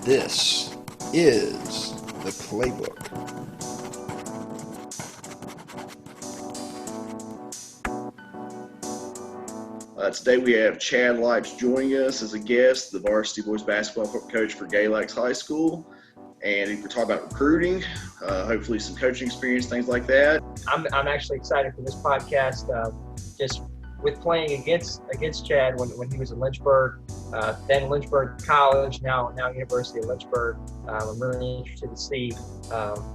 This is the Playbook. Today we have Chad Lipes joining us as a guest, the varsity boys basketball coach for Galax High School. And we're talking about recruiting, hopefully some coaching experience, things like that. I'm actually excited for this podcast. Just with playing against Chad when he was in Lynchburg, then Lynchburg College, now University of Lynchburg. I'm really interested to see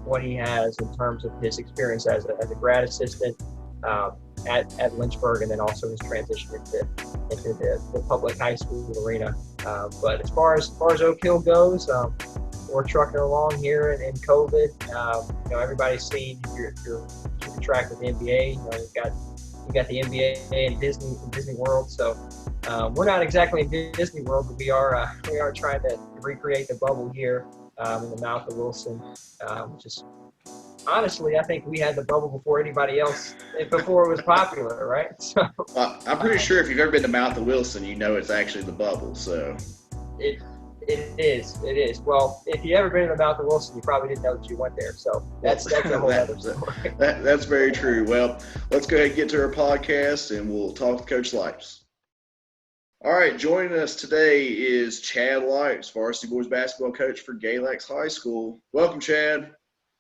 what he has in terms of his experience as a grad assistant at Lynchburg, and then also his transition into the public high school arena. But as far as Oak Hill goes, we're trucking along here in COVID. Everybody's seen you're keeping track with the NBA. You got the NBA in Disney World. So we're not exactly in Disney World, but we are trying to recreate the bubble here in the mouth of Wilson, which is honestly, I think we had the bubble before anybody else, before it was popular, right? So I'm pretty sure if you've ever been to Mouth of Wilson, you know it's actually the bubble. So It is. Well, if you ever been to the Mouth of Wilson, you probably didn't know that you went there. So that's a whole other story. That's very true. Well, let's go ahead and get to our podcast, and we'll talk to Coach Lipes. All right, joining us today is Chad Lipes, varsity boys basketball coach for Galax High School. Welcome, Chad.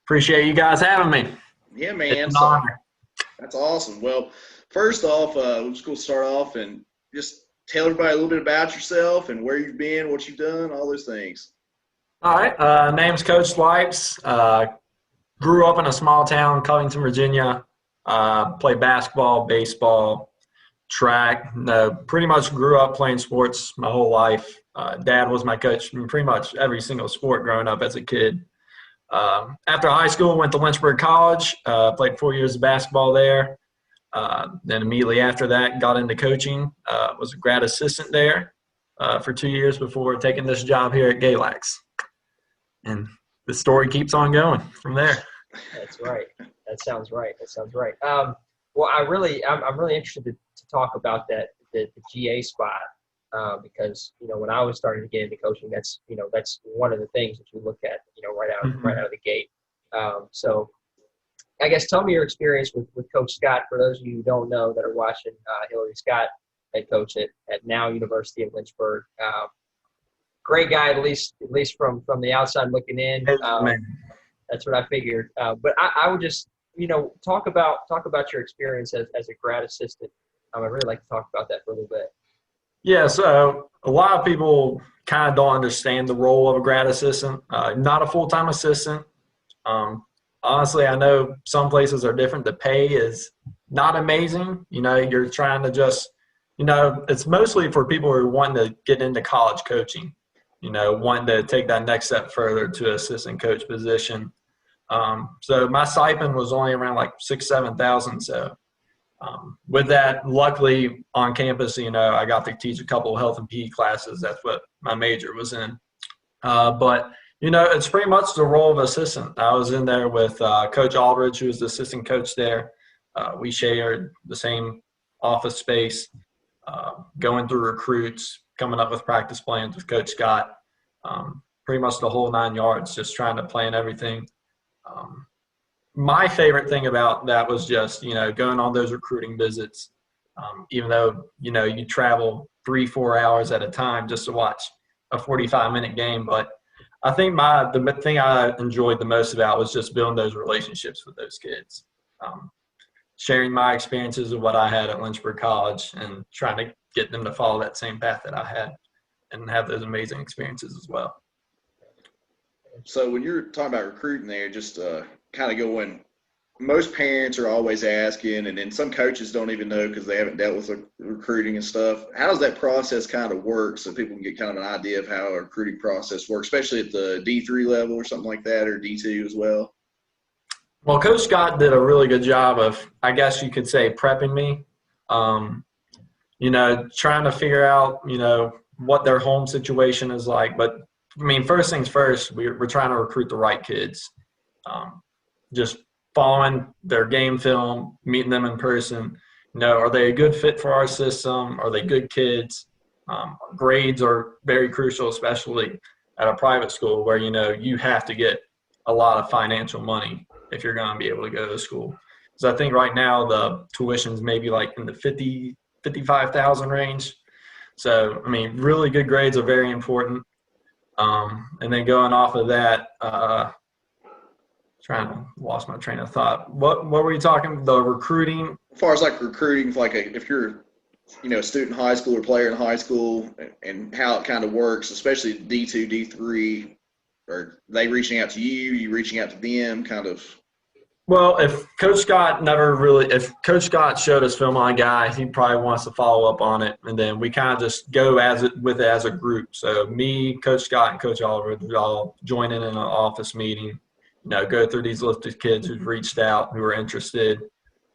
Appreciate you guys having me. Yeah, man. It's an honor. That's awesome. Well, first off, we're just going to start off and just tell everybody a little bit about yourself and where you've been, what you've done, all those things. All right. Name's Coach Lipes. Grew up in a small town, Covington, Virginia. Played basketball, baseball, track. Pretty much grew up playing sports my whole life. Dad was my coach in pretty much every single sport growing up as a kid. After high school, went to Lynchburg College, played 4 years of basketball there. Then immediately after that, got into coaching, was a grad assistant there for 2 years before taking this job here at Galax. And the story keeps on going from there. That's right. That sounds right. Well, I'm really interested to talk about the GA spot because when I was starting to get into coaching, that's one of the things that you look at right out of the gate. So I guess tell me your experience with Coach Scott. For those of you who don't know that are watching, Hillary Scott, head coach at now University of Lynchburg. Great guy, at least from the outside looking in. That's what I figured. But I would just talk about your experience as a grad assistant. I'd really like to talk about that for a little bit. Yeah, so a lot of people kind of don't understand the role of a grad assistant. Not a full-time assistant. Honestly, I know some places are different. The pay is not amazing. You're trying to just, it's mostly for people who are wanting to get into college coaching, wanting to take that next step further to assistant coach position. So my stipend was only around like $6,000-7,000. So with that, luckily on campus, I got to teach a couple of health and PE classes. That's what my major was in. But it's pretty much the role of assistant. I was in there with Coach Aldridge, who was the assistant coach there. We shared the same office space, going through recruits, coming up with practice plans with Coach Scott, pretty much the whole 9 yards, just trying to plan everything. My favorite thing about that was just, going on those recruiting visits, even though, you travel 3-4 hours at a time just to watch a 45-minute game. But I think the thing I enjoyed the most about was just building those relationships with those kids, sharing my experiences of what I had at Lynchburg College and trying to get them to follow that same path that I had and have those amazing experiences as well. So when you're talking about recruiting there, just kind of going, most parents are always asking, and then some coaches don't even know because they haven't dealt with recruiting and stuff. How does that process kind of work so people can get kind of an idea of how a recruiting process works, especially at the D3 level or something like that, or D2 as well? Well, Coach Scott did a really good job of, I guess you could say, prepping me, trying to figure out, what their home situation is like. But, first things first, we're trying to recruit the right kids. Just following their game film, meeting them in person. Are they a good fit for our system? Are they good kids? Grades are very crucial, especially at a private school where, you have to get a lot of financial money if you're going to be able to go to school. So I think right now the tuition's maybe like in the 55,000 range. So, really good grades are very important. And then going off of that, lost my train of thought. What were you talking? The recruiting? As far as like recruiting, like if you're, a student in high school or player in high school, and how it kind of works, especially D2, D3, are they reaching out to you? You reaching out to them? Kind of. Well, if Coach Scott showed us film on a guy, he probably wants to follow up on it, and then we kind of just go as a group. So me, Coach Scott, and Coach Oliver, we all join in an office meeting. Go through these list of kids who've reached out, who are interested,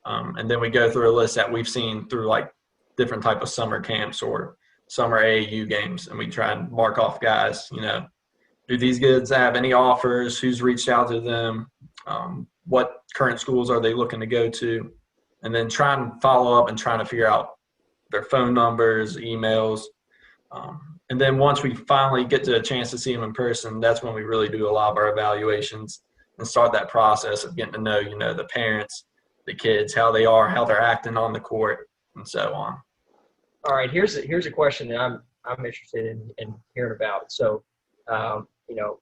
and then we go through a list that we've seen through like different type of summer camps or summer AAU games, and we try and mark off guys. Do these kids have any offers? Who's reached out to them? What current schools are they looking to go to? And then try and follow up and trying to figure out their phone numbers, emails. And then once we finally get to a chance to see them in person, that's when we really do a lot of our evaluations and start that process of getting to know, the parents, the kids, how they are, how they're acting on the court, and so on. All right, here's a question that I'm interested in hearing about. So,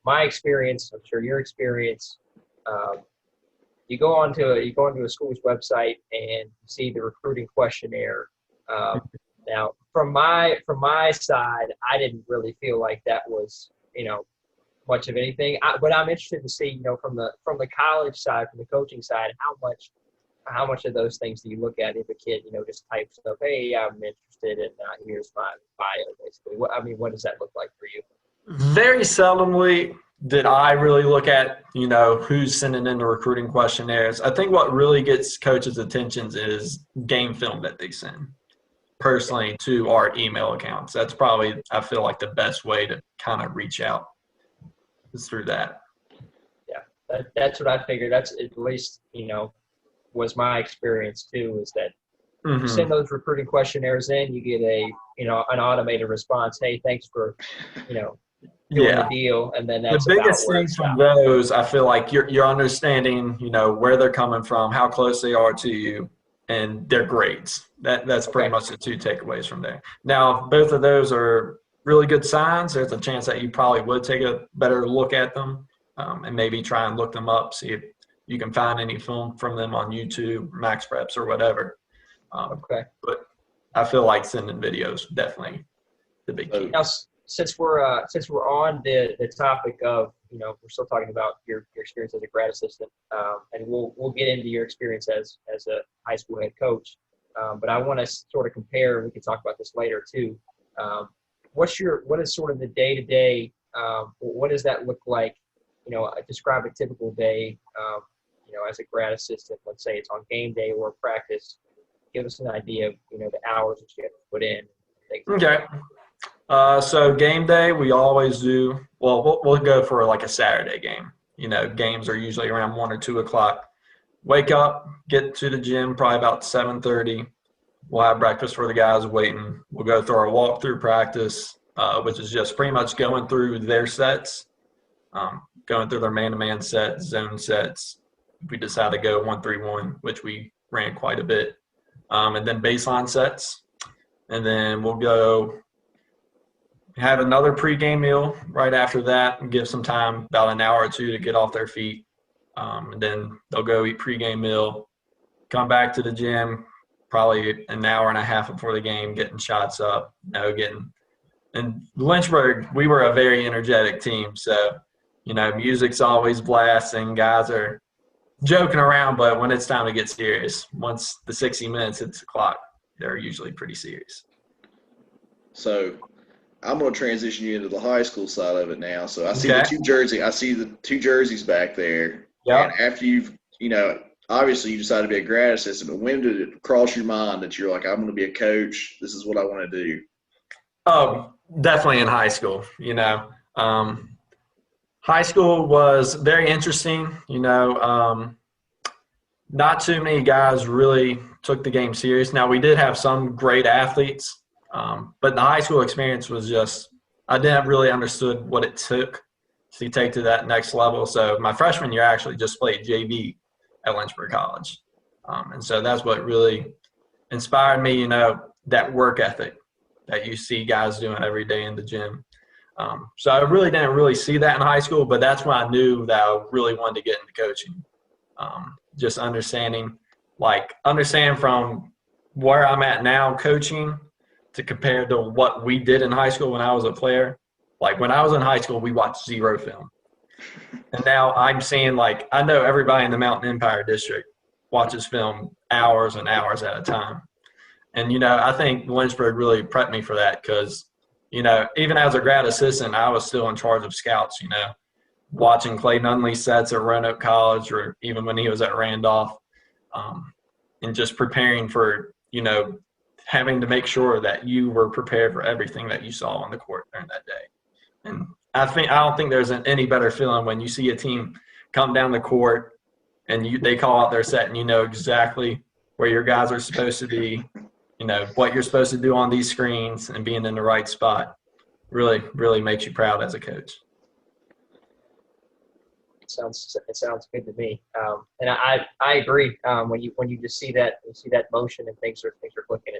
my experience, I'm sure your experience, you go onto a school's website and you see the recruiting questionnaire. Now, from my side, I didn't really feel like that was much of anything. But I'm interested to see from the college side, from the coaching side, how much of those things do you look at if a kid just types up, hey, I'm interested, and here's my bio, basically. What does that look like for you? Very seldomly did I really look at, who's sending in the recruiting questionnaires. I think what really gets coaches' attentions is game film that they send personally to our email accounts. That's probably, I feel like, the best way to kind of reach out is through that. Yeah, that's what I figured. That's at least, was my experience too, is that you send those recruiting questionnaires in, you get an automated response. Hey, thanks for, doing the deal, and then that's the biggest thing from those. I feel like you're understanding, where they're coming from, how close they are to you, and their grades. That's pretty much the two takeaways from there. Now, if both of those are really good signs, there's a chance that you probably would take a better look at them, and maybe try and look them up, see if you can find any film from them on YouTube, Max Preps, or whatever. But I feel like sending videos definitely the big key. Now, since we're on the topic of we're still talking about your experience as a grad assistant, and we'll get into your experience as a high school head coach, but I want to sort of compare, and we can talk about this later too. What is sort of the day-to-day? What does that look like? Describe a typical day. As a grad assistant, let's say it's on game day or practice. Give us an idea of the hours that you have to put in. Okay. So game day, we always do. Well, we'll go for like a Saturday game. Games are usually around 1 or 2 o'clock. Wake up, get to the gym probably about 7:30. We'll have breakfast for the guys waiting. We'll go through our walkthrough practice, which is just pretty much going through their sets, going through their man-to-man sets, zone sets. We decide to go 1-3-1, which we ran quite a bit, and then baseline sets. And then we'll go have another pregame meal right after that and give some time, about an hour or two, to get off their feet. And then they'll go eat pregame meal, come back to the gym probably an hour and a half before the game, getting shots up, in Lynchburg, we were a very energetic team. So, music's always blasting. Guys are joking around, but when it's time to get serious, once the 60 minutes hits the clock, they're usually pretty serious. So I'm going to transition you into the high school side of it now. So I see the two jerseys back there. Yeah. And after you've, obviously you decided to be a grad assistant, but when did it cross your mind that you're like, I'm going to be a coach? This is what I want to do. Oh, definitely in high school. High school was very interesting. Not too many guys really took the game serious. Now, we did have some great athletes, but the high school experience was just I didn't really understood what it took to take to that next level. So my freshman year, I actually just played JV at Lynchburg College. And so that's what really inspired me, that work ethic that you see guys doing every day in the gym. So I really didn't really see that in high school, but that's when I knew that I really wanted to get into coaching. Just understanding from where I'm at now coaching to compare to what we did in high school when I was a player. Like when I was in high school, we watched zero film. And now I'm seeing, I know everybody in the Mountain Empire District watches film hours and hours at a time. And, I think Lynchburg really prepped me for that because, even as a grad assistant, I was still in charge of scouts, watching Clay Nunley's sets at Roanoke College or even when he was at Randolph, and just preparing for, having to make sure that you were prepared for everything that you saw on the court during that day. And I don't think there's any better feeling when you see a team come down the court and they call out their set and you know exactly where your guys are supposed to be, what you're supposed to do on these screens and being in the right spot. Really, really makes you proud as a coach. It sounds good to me, and I agree. When you just see that motion and things are clicking,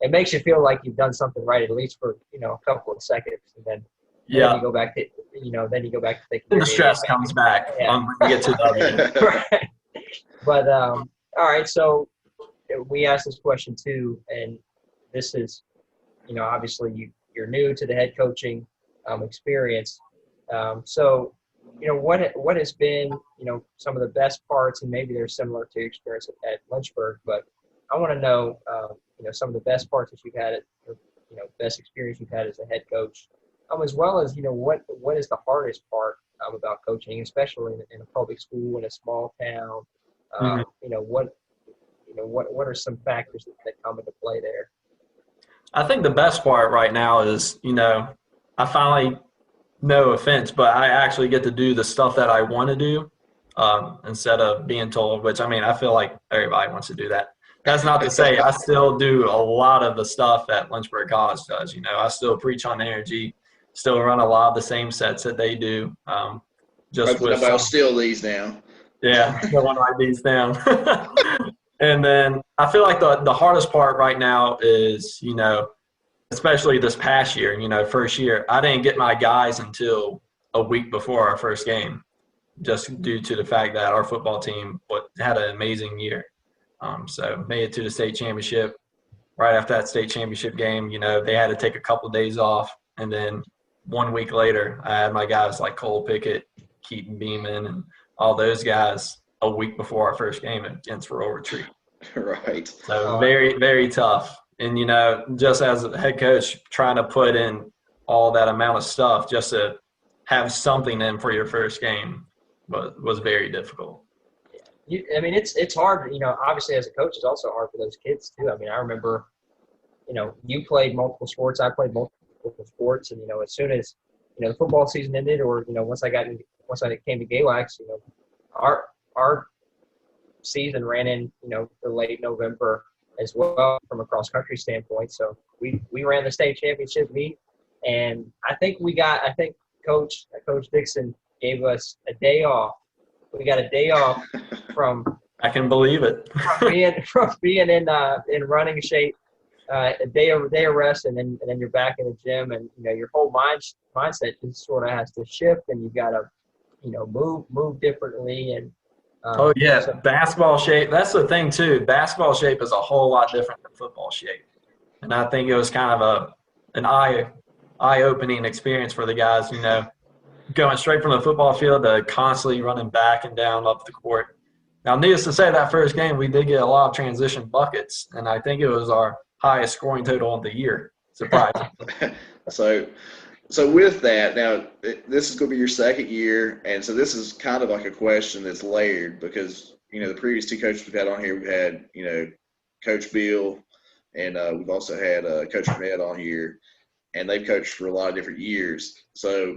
it makes you feel like you've done something right at least for a couple of seconds, and then you go back to thinking. And the stress comes back when we get to the other end. Right. But all right, so we asked this question too, and this is obviously you're new to the head coaching experience, so. What has been, some of the best parts, and maybe they're similar to your experience at Lynchburg, but I want to know, some of the best parts that you've had, best experience you've had as a head coach, as well as, what is the hardest part about coaching, especially in a public school in a small town. What are some factors that come into play there? I think the best part right now is, I finally – no offense, but I actually get to do the stuff that I want to do instead of being told, which, I feel like everybody wants to do that. That's not to say I still do a lot of the stuff that Lynchburg College does. I still preach on energy, still run a lot of the same sets that they do. I'll steal these now. Yeah, no one write these down. And then I feel like the hardest part right now is, especially this past year, first year, I didn't get my guys until a week before our first game, just due to the fact that our football team had an amazing year. So made it to the state championship. Right after that state championship game, they had to take a couple of days off. And then 1 week later, I had my guys like Cole Pickett, Keaton Beeman, and all those guys a week before our first game against Rural Retreat. Right. So very, very tough. And, just as a head coach, trying to put in all that amount of stuff just to have something in for your first game was very difficult. It's hard, obviously as a coach, it's also hard for those kids too. I remember, you played multiple sports, I played multiple sports, and, as soon as, the football season ended or, once I came to Galax, our season ran in, the late November as well from a cross country standpoint. So we ran the state championship meet, and I think Coach Dixon gave us a day off. We got a day off from I can believe it. from being in running shape, a day of rest, and then you're back in the gym, and your whole mindset just sort of has to shift, and you've got to move differently. And basketball shape. That's the thing too. Basketball shape is a whole lot different than football shape, and I think it was kind of an eye-opening experience for the guys. Going straight from the football field to constantly running back and down up the court. Now, needless to say, that first game we did get a lot of transition buckets, and I think it was our highest scoring total of the year. Surprising. So with that, now this is going to be your second year, and so this is kind of like a question that's layered because, the previous two coaches we've had on here, we've had, Coach Bill, and we've also had Coach Ahmed on here, and they've coached for a lot of different years. So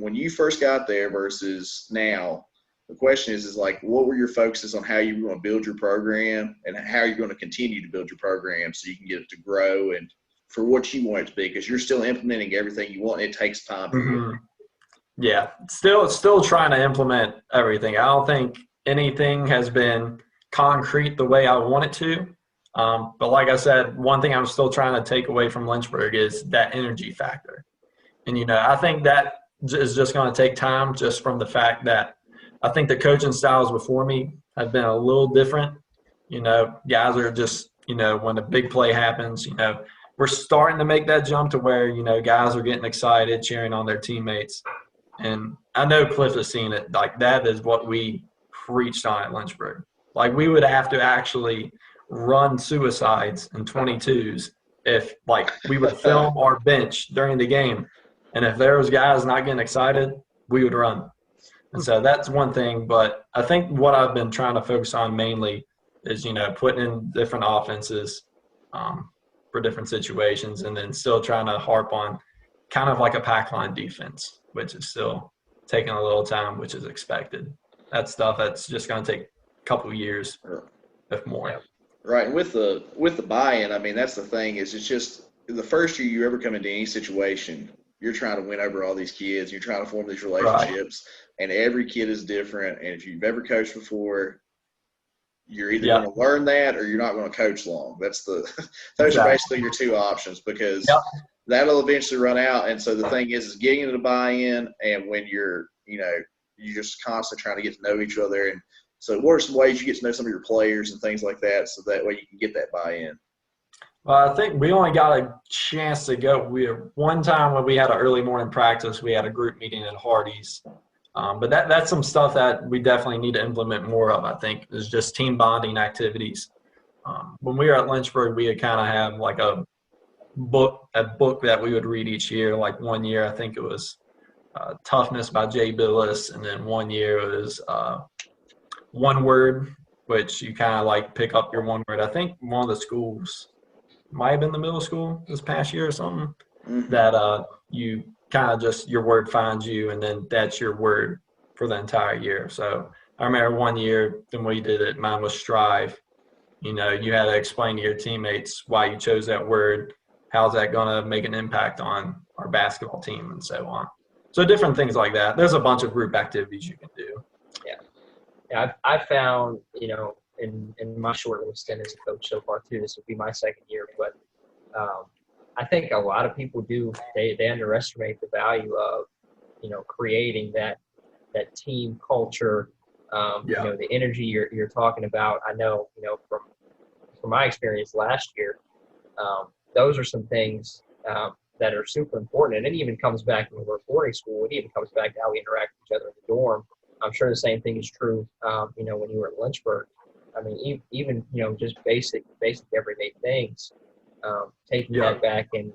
when you first got there versus now, the question is like, what were your focuses on how you were going to build your program and how you're going to continue to build your program so you can get it to grow and for what you want it to be, because you're still implementing everything you want. It takes time for you. Yeah, still trying to implement everything. I don't think anything has been concrete the way I want it to. But like I said, one thing I'm still trying to take away from Lynchburg is that energy factor. And, I think that is just going to take time, just from the fact that I think the coaching styles before me have been a little different. Guys are just, when a big play happens, we're starting to make that jump to where, guys are getting excited, cheering on their teammates. And I know Cliff has seen it. Like, that is what we preached on at Lynchburg. Like, we would have to actually run suicides in 22s if, like, we would film our bench during the game. And if there was guys not getting excited, we would run. And so that's one thing. But I think what I've been trying to focus on mainly is, putting in different offenses for different situations, and then still trying to harp on kind of like a pack line defense, which is still taking a little time, which is expected. That's stuff that's just going to take a couple of years, if more. Right. And with the buy-in, I mean, that's the thing, is it's just the first year you ever come into any situation, you're trying to win over all these kids. You're trying to form these relationships, and every kid is different. And if you've ever coached before, you're either going to learn that or you're not going to coach long. Those are basically your two options, because that'll eventually run out. And so the thing is getting into the buy-in, and when you're just constantly trying to get to know each other. And so what are some ways you get to know some of your players and things like that, so that way you can get that buy-in? Well, I think we only got a chance to go. One time when we had an early morning practice, we had a group meeting at Hardee's. But that's some stuff that we definitely need to implement more of, I think, is just team bonding activities. When we were at Lynchburg, we would kind of have like a book that we would read each year. Like one year, I think it was Toughness by Jay Billis, and then one year it was One Word, which you kind of like pick up your one word. I think one of the schools might have been the middle school this past year or something, that you kind of just, your word finds you, and then that's your word for the entire year. So I remember one year when we did it, mine was strive. You had to explain to your teammates why you chose that word. How's that going to make an impact on our basketball team, and so on. So different things like that. There's a bunch of group activities you can do. Yeah, I found, in my short little stint as a coach so far too, this would be my second year, but I think a lot of people they underestimate the value of, creating that team culture, the energy you're talking about. I know, from my experience last year, those are some things that are super important. And it even comes back when we're boarding school. It even comes back to how we interact with each other in the dorm. I'm sure the same thing is true, when you were at Lynchburg. I mean, even, just basic everyday things, taking that back and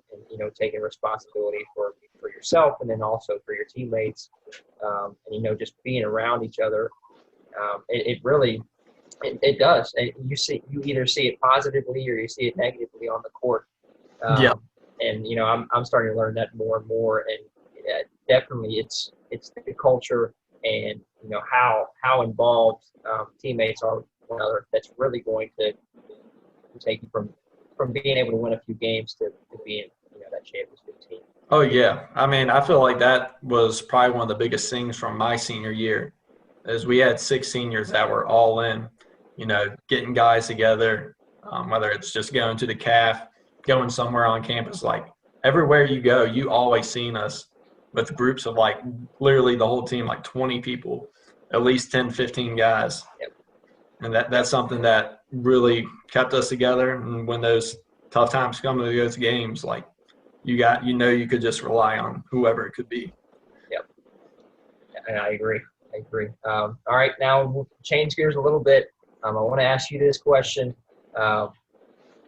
taking responsibility for yourself, and then also for your teammates, and, just being around each other. It really does. And you either see it positively or you see it negatively on the court. And, I'm starting to learn that more and more. And definitely it's the culture and, how involved teammates are with one another that's really going to take you from being able to win a few games to being, that championship team. Oh, yeah. I mean, I feel like that was probably one of the biggest things from my senior year, is we had 6 seniors that were all in, getting guys together, whether it's just going to the CAF, going somewhere on campus. Like, everywhere you go, you always seen us with groups of, like, literally the whole team, like 20 people, at least 10, 15 guys. Yep. And that's something that really kept us together. And when those tough times come to those games, like, you could just rely on whoever it could be. Yep. And I agree. All right, now we'll change gears a little bit. I want to ask you this question.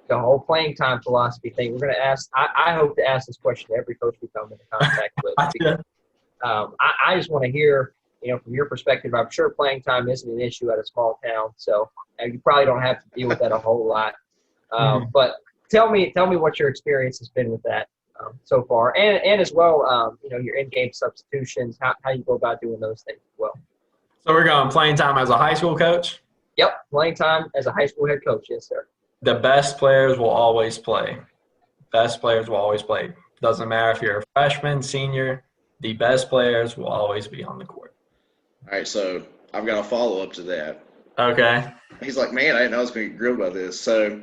The whole playing time philosophy thing, we're going to ask – I hope to ask this question to every coach we come into contact with. Because, I just want to hear, from your perspective. I'm sure playing time isn't an issue at a small town, so you probably don't have to deal with that a whole lot. But tell me what your experience has been with that so far, and as well, your in-game substitutions, how you go about doing those things as well. So we're going playing time as a high school coach? Yep, playing time as a high school head coach, yes, sir. The best players will always play. best players will always play. Doesn't matter if you're a freshman, senior, the best players will always be on the court. All right, so I've got a follow-up to that. Okay. He's like, man, I didn't know I was going to get grilled by this. So,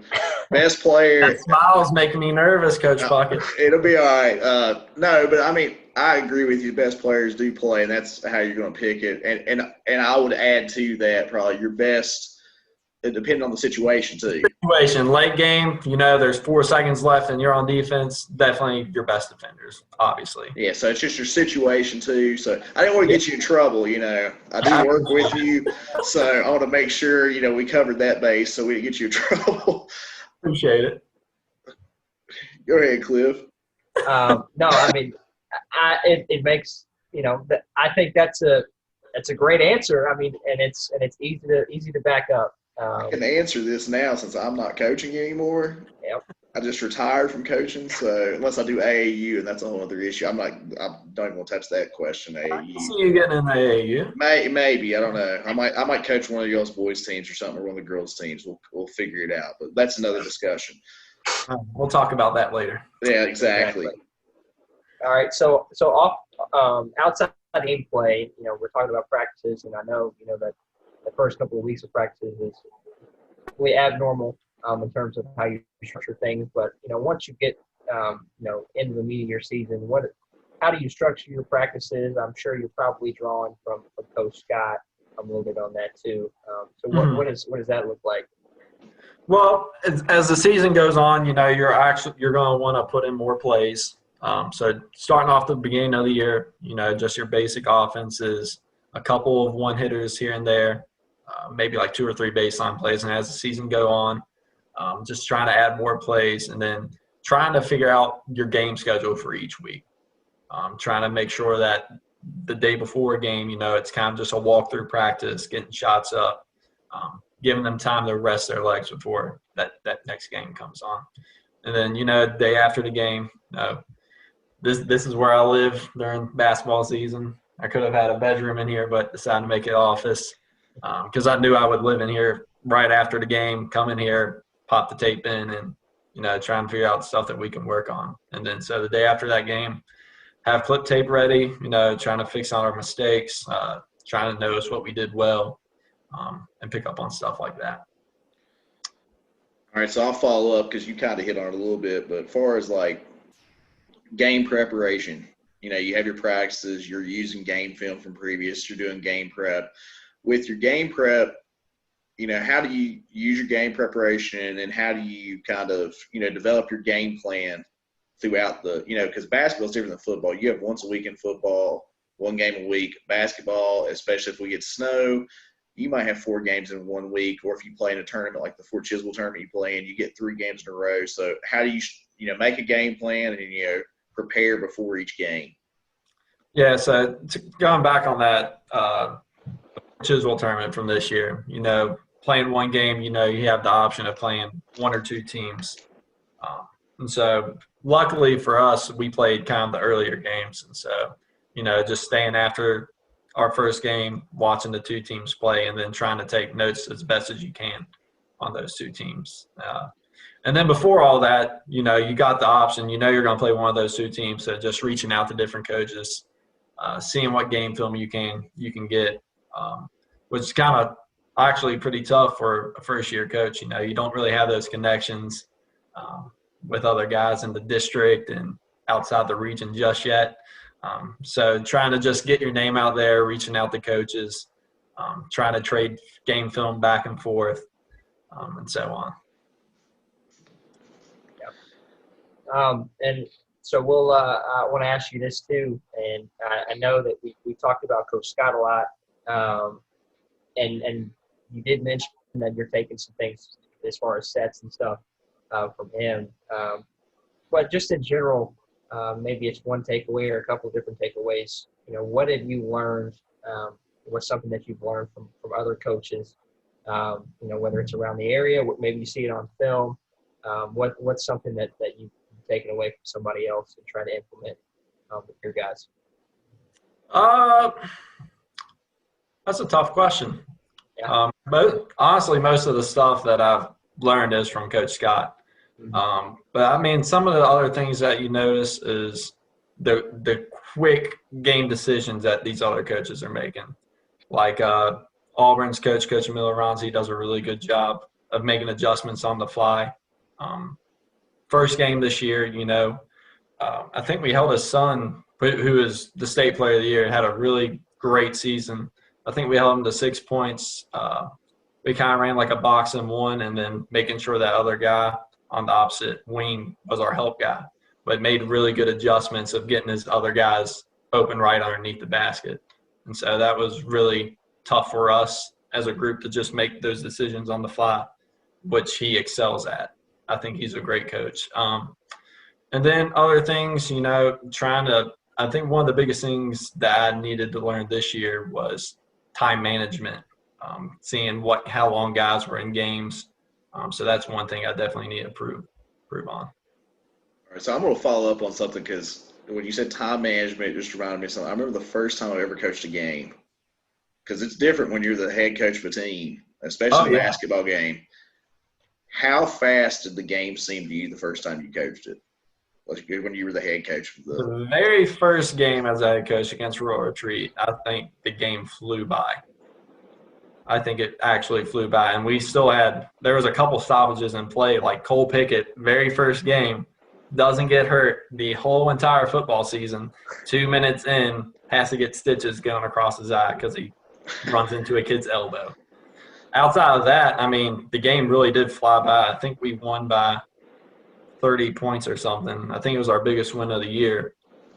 best player. That smile's making me nervous, Coach Bucket. It'll be all right. No, but I mean, I agree with you. Best players do play, and that's how you're going to pick it. And I would add to that probably your best, depending on the situation too. Late game, there's 4 seconds left and you're on defense, definitely your best defenders, obviously. Yeah, so it's just your situation too. So I didn't want to get you in trouble, I do work with you, so I want to make sure, we covered that base so we didn't get you in trouble. Appreciate it. Go ahead, Cliff. No, I mean, it makes, I think that's a great answer. I mean, and it's easy to back up. I can answer this now since I'm not coaching anymore. Yep. I just retired from coaching, so unless I do AAU, and that's a whole other issue. I don't even want to touch that question. AAU. I see you getting in the AAU. Maybe I don't know. I might coach one of y'all's boys' teams or something, or one of the girls' teams. We'll figure it out, but that's another discussion. We'll talk about that later. Yeah, exactly. All right, so off outside gameplay, we're talking about practices, and I know that the first couple of weeks of practices is really abnormal in terms of how you structure things. But once you get into the meat of your season, how do you structure your practices? I'm sure you're probably drawing from Coach Scott a little bit on that too. So what does that look like? Well, as the season goes on, you're going to want to put in more plays. So starting off the beginning of the year, just your basic offenses, a couple of one hitters here and there. Maybe like 2 or 3 baseline plays, and as the season go on, just trying to add more plays, and then trying to figure out your game schedule for each week. Trying to make sure that the day before a game, it's kind of just a walkthrough practice, getting shots up, giving them time to rest their legs before that next game comes on. And then, day after the game, this is where I live during basketball season. I could have had a bedroom in here, but decided to make it office. Because I knew I would live in here right after the game, come in here, pop the tape in, and, try and figure out stuff that we can work on. And then so the day after that game, have clip tape ready, trying to fix on our mistakes, trying to notice what we did well, and pick up on stuff like that. All right, so I'll follow up because you kind of hit on it a little bit. But as far as, like, game preparation, you have your practices, you're using game film from previous, you're doing game prep. With your game prep, how do you use your game preparation, and how do you kind of, develop your game plan throughout the, because basketball is different than football. You have once a week in football, 1 game a week. Basketball, especially if we get snow, you might have 4 games in 1 week, or if you play in a tournament like the Fort Chiswell tournament you play in, you get 3 games in a row. So how do you, make a game plan and, prepare before each game? Yeah, so going back on that, Chiswell tournament from this year, playing 1 game, you have the option of playing 1 or 2 teams. And so luckily for us, we played kind of the earlier games. And so, just staying after our first game, watching the 2 teams play, and then trying to take notes as best as you can on those 2 teams. And then before all that, you got the option, you're going to play one of those 2 teams. So just reaching out to different coaches, seeing what game film you can get. Which is kind of actually pretty tough for a first-year coach. You don't really have those connections with other guys in the district and outside the region just yet. So trying to just get your name out there, reaching out to coaches, trying to trade game film back and forth, and so on. Yeah. And so I want to ask you this too, and I know that we talked about Coach Scott a lot. And you did mention that you're taking some things as far as sets and stuff from him. But just in general, maybe it's one takeaway or a couple of different takeaways. What have you learned? What's something that you've learned from other coaches? Whether it's around the area, maybe you see it on film. What's something that you've taken away from somebody else and try to implement with your guys? That's a tough question. Yeah. Honestly, most of the stuff that I've learned is from Coach Scott. But I mean, some of the other things that you notice is the quick game decisions that these other coaches are making. Like Auburn's Coach Miller Ronzi, does a really good job of making adjustments on the fly. First game this year, I think we held his son, who is the state player of the year, had a really great season. I think we held him to 6 points. We kind of ran like a box and one, and then making sure that other guy on the opposite wing was our help guy, but made really good adjustments of getting his other guys open right underneath the basket. And so that was really tough for us as a group to just make those decisions on the fly, which he excels at. I think he's a great coach. And then other things, I think one of the biggest things that I needed to learn this year was time management, seeing how long guys were in games. So that's one thing I definitely need to improve on. All right, so I'm going to follow up on something because when you said time management, it just reminded me of something. I remember the first time I ever coached a game, because it's different when you're the head coach of a team, especially a basketball game. How fast did the game seem to you the first time you coached it? Like when you were the head coach of the very first game as a head coach against Rural Retreat, I think the game flew by. I think it actually flew by, and we still there was a couple stoppages in play, like Cole Pickett, very first game, doesn't get hurt the whole entire football season. 2 minutes in, has to get stitches going across his eye because he runs into a kid's elbow. Outside of that, I mean, the game really did fly by. I think we won by 30 points or something. I think it was our biggest win of the year.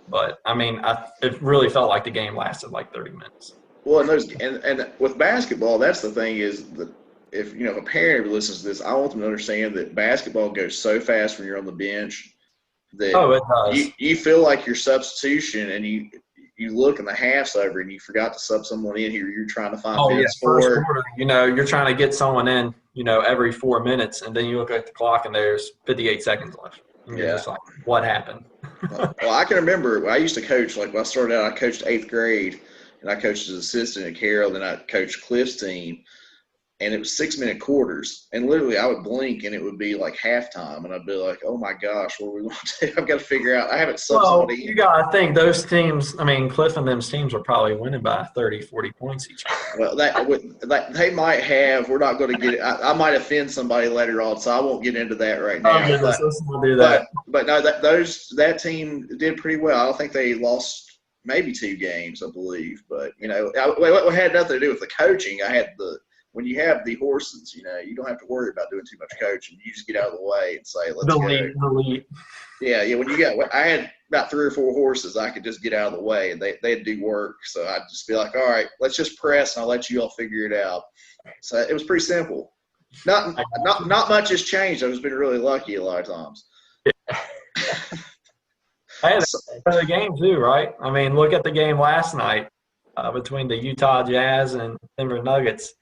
But, I mean, it really felt like the game lasted like 30 minutes. Well, and with basketball, that's the thing is that if a parent listens to this, I want them to understand that basketball goes so fast when you're on the bench that it does. You feel like your substitution, and you look and the half's over and you forgot to sub someone in here. You're trying to find first quarter. You're trying to get someone in, every 4 minutes, and then you look at the clock and there's 58 seconds left. And you're just like, what happened? Well, I can remember I used to coach. Like when I started out, I coached 8th grade. And I coached as an assistant at Carroll, then I coached Cliff's team, and it was 6-minute quarters. And literally I would blink and it would be like halftime, and I'd be like, oh my gosh, what are we going to do? I've got to figure out. I haven't subbed somebody. You got to think those teams, I mean, Cliff and them's teams were probably winning by 30, 40 points each. Well, they might have. We're not going to get it. I might offend somebody later on, so I won't get into that right now. Oh, goodness, let's do that. But no, that team did pretty well. I don't think they lost maybe 2 games, I believe. But, it had nothing to do with the coaching. When you have the horses, you don't have to worry about doing too much coaching. You just get out of the way and say, let's go. Delete. Yeah. I had about 3 or 4 horses. I could just get out of the way, and they'd do work. So I'd just be like, all right, let's just press, and I'll let you all figure it out. So it was pretty simple. Not much has changed. I've just been really lucky a lot of times. Hey, that's part of the game too, right? I mean, look at the game last night between the Utah Jazz and Denver Nuggets.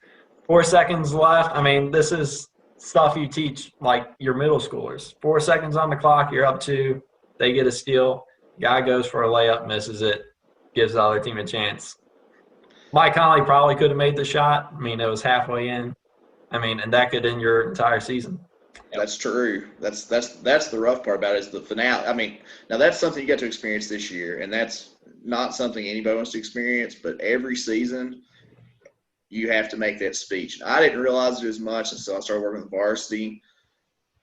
4 seconds left. I mean, this is stuff you teach like your middle schoolers. 4 seconds on the clock, you're up 2. They get a steal. Guy goes for a layup, misses it, gives the other team a chance. Mike Conley probably could have made the shot. I mean, it was halfway in. I mean, and that could end your entire season. That's true. That's the rough part about it is the finale. I mean, now that's something you got to experience this year, and that's not something anybody wants to experience. But every season, you have to make that speech. I didn't realize it as much until I started working with varsity,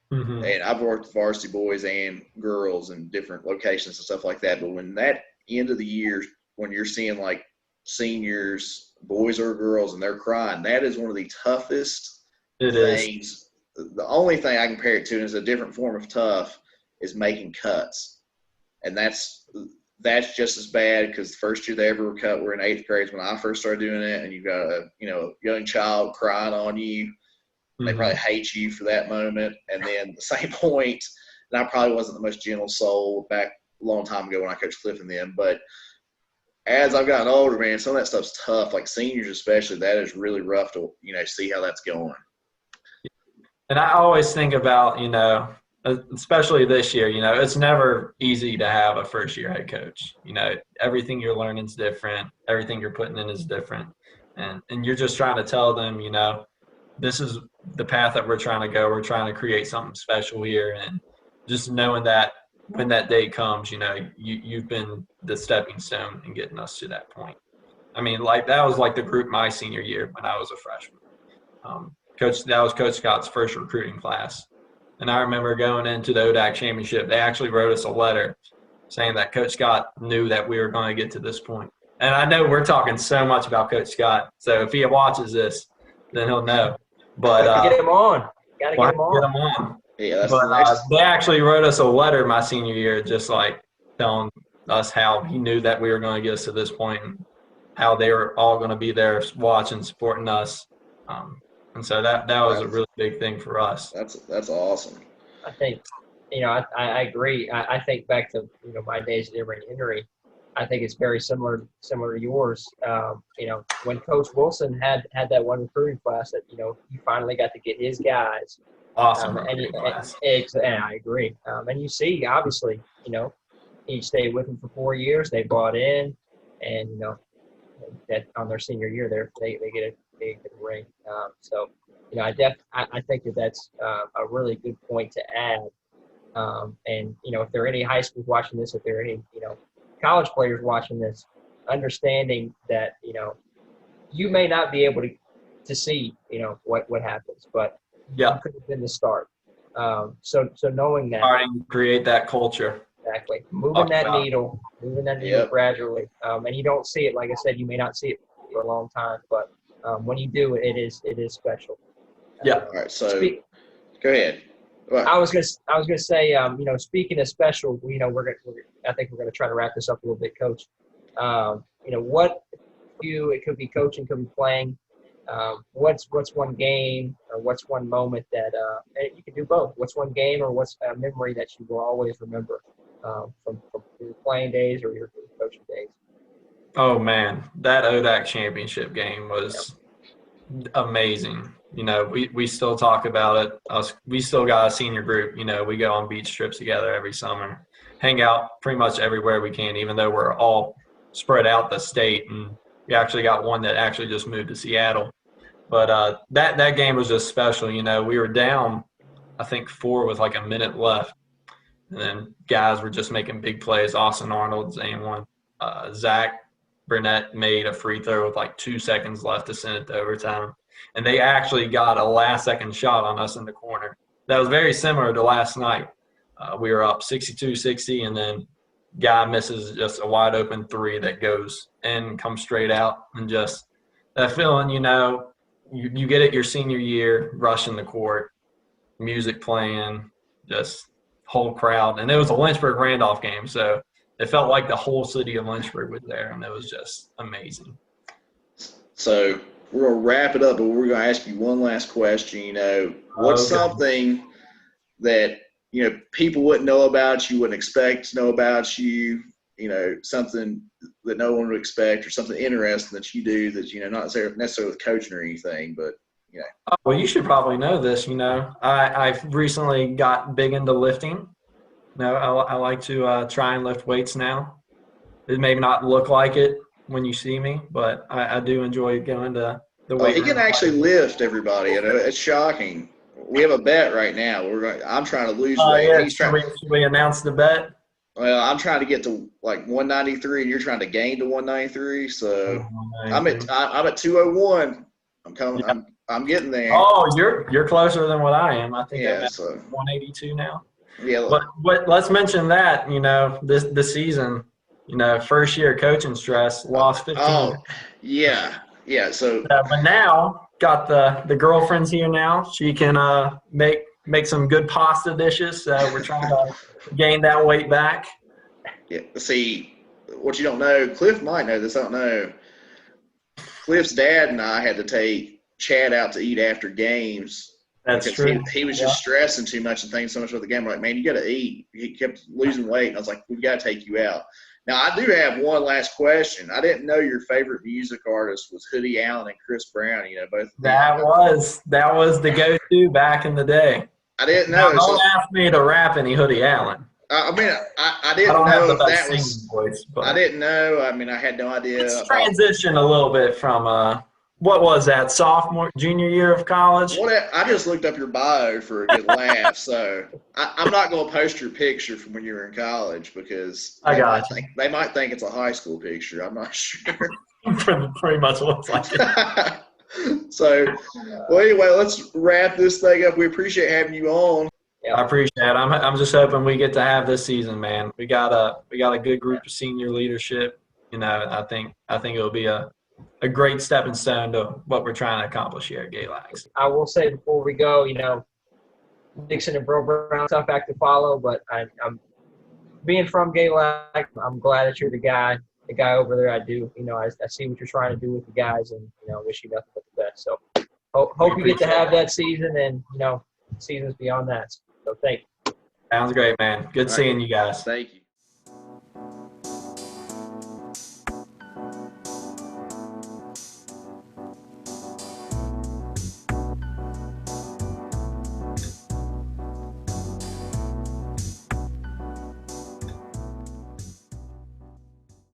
and I've worked with varsity boys and girls in different locations and stuff like that. But when that end of the year, when you're seeing like seniors, boys or girls, and they're crying, that is one of the toughest things. The only thing I compare it to is a different form of tough is making cuts. And that's just as bad because the first year they ever cut were in 8th grade when I first started doing it, and you've got a young child crying on you. They probably hate you for that moment. And then the same point, and I probably wasn't the most gentle soul back a long time ago when I coached Cliff and them, but as I've gotten older, man, some of that stuff's tough. Like seniors especially, that is really rough to see how that's going. And I always think about, especially this year, it's never easy to have a first-year head coach. Everything you're learning is different. Everything you're putting in is different. And you're just trying to tell them, this is the path that we're trying to go. We're trying to create something special here. And just knowing that when that day comes, you've been the stepping stone in getting us to that point. I mean, like that was like the group my senior year when I was a freshman. That was Coach Scott's first recruiting class. And I remember going into the ODAC championship, they actually wrote us a letter saying that Coach Scott knew that we were going to get to this point. And I know we're talking so much about Coach Scott, so if he watches this, then he'll know. But get him on. Got to we'll get him on. Get him on. Yeah, that's But the next. they actually wrote us a letter my senior year, just like telling us how he knew that we were going to get us to this point and how they were all going to be there watching, supporting us. And so that was a really big thing for us. That's awesome. I think, I agree. I think back to, my days at Emory Henry. I think it's very similar to yours. When Coach Wilson had that one recruiting class that, he finally got to get his guys. Awesome. And I agree. And you see, obviously, he stayed with him for 4 years. They bought in, and, that on their senior year, they get a ring. I think that's a really good point to add. And if there are any high schools watching this, if there are any college players watching this, understanding that you may not be able to see what happens, but yeah, it could have been the start. So knowing that, starting to create that culture. Exactly. Moving that needle gradually. And you don't see it, like I said, you may not see it for a long time, but when you do, it is special. Yeah. All right. So go ahead. Well, I was gonna say, speaking of special, I think we're gonna try to wrap this up a little bit, Coach. What it could be coaching, could be playing. What's one game or what's one moment that you can do both? What's one game or what's a memory that you will always remember from your playing days or your coaching days? Oh man, that ODAC championship game was amazing. We still talk about it. We still got a senior group. We go on beach trips together every summer, hang out pretty much everywhere we can, even though we're all spread out the state. And we actually got one that actually just moved to Seattle. But that game was just special. We were down, I think 4 with like a minute left. And then guys were just making big plays. Austin Arnold's and one. Zach Burnett made a free throw with like 2 seconds left to send it to overtime. And they actually got a last-second shot on us in the corner. That was very similar to last night. We were up 62-60, and then guy misses just a wide-open 3 that goes in, comes straight out. And just that feeling, you get it your senior year, rushing the court, music playing, just whole crowd. And it was a Lynchburg-Randolph game, so it felt like the whole city of Lynchburg was there, and it was just amazing. So we're going to wrap it up, but we're going to ask you one last question. What's something that, people wouldn't know about you, wouldn't expect to know about you, something that no one would expect or something interesting that you do that, not necessarily with coaching or anything, but, Well, you should probably know this, I've recently got big into lifting. I like to try and lift weights now. It may not look like it when you see me, but I do enjoy going to the weight room. He can actually lift, everybody. It's shocking. We have a bet right now. I'm trying to lose weight. Yeah. Should we announce the bet? Well, I'm trying to get to like 193, and you're trying to gain to 193. So I'm at 201. I'm coming. Yeah. I'm getting there. Oh, you're closer than what I am. I think I'm at 182 now. Yeah. But let's mention that this season. First year coaching stress, lost 15. Oh, yeah. So, but now got the girlfriend's here now. She can make some good pasta dishes. So we're trying to gain that weight back. Yeah. See, what you don't know, Cliff might know this. I don't know. Cliff's dad and I had to take Chad out to eat after games. That's true. He was just stressing too much and thinking so much about the game. We're like, man, you got to eat. He kept losing weight. And I was like, we got to take you out. Now, I do have one last question. I didn't know your favorite music artist was Hoodie Allen and Chris Brown. Both. That was the go-to back in the day. I didn't know. Now, don't ask me to rap any Hoodie Allen. I didn't know if that was. Voice, I didn't know. I had no idea. It's transitioned a little bit from what was that, junior year of college? I just looked up your bio for a good laugh, so I'm not going to post your picture from when you were in college because they might think it's a high school picture. I'm not sure. Pretty much looks like it. So, well, anyway, let's wrap this thing up. We appreciate having you on. Yeah. I appreciate it. I'm just hoping we get to have this season, man. We got a good group of senior leadership. You know, I think it'll be a great stepping stone to what we're trying to accomplish here at Galax. I will say before we go, Dixon and Bro Brown, tough act to follow, but I'm being from Galax, I'm glad that you're the guy over there. I do, I see what you're trying to do with the guys, and wish you nothing but the best. So hope you get to have that season, and seasons beyond that. So thank you. Sounds great, man. Good seeing you guys. Thank you.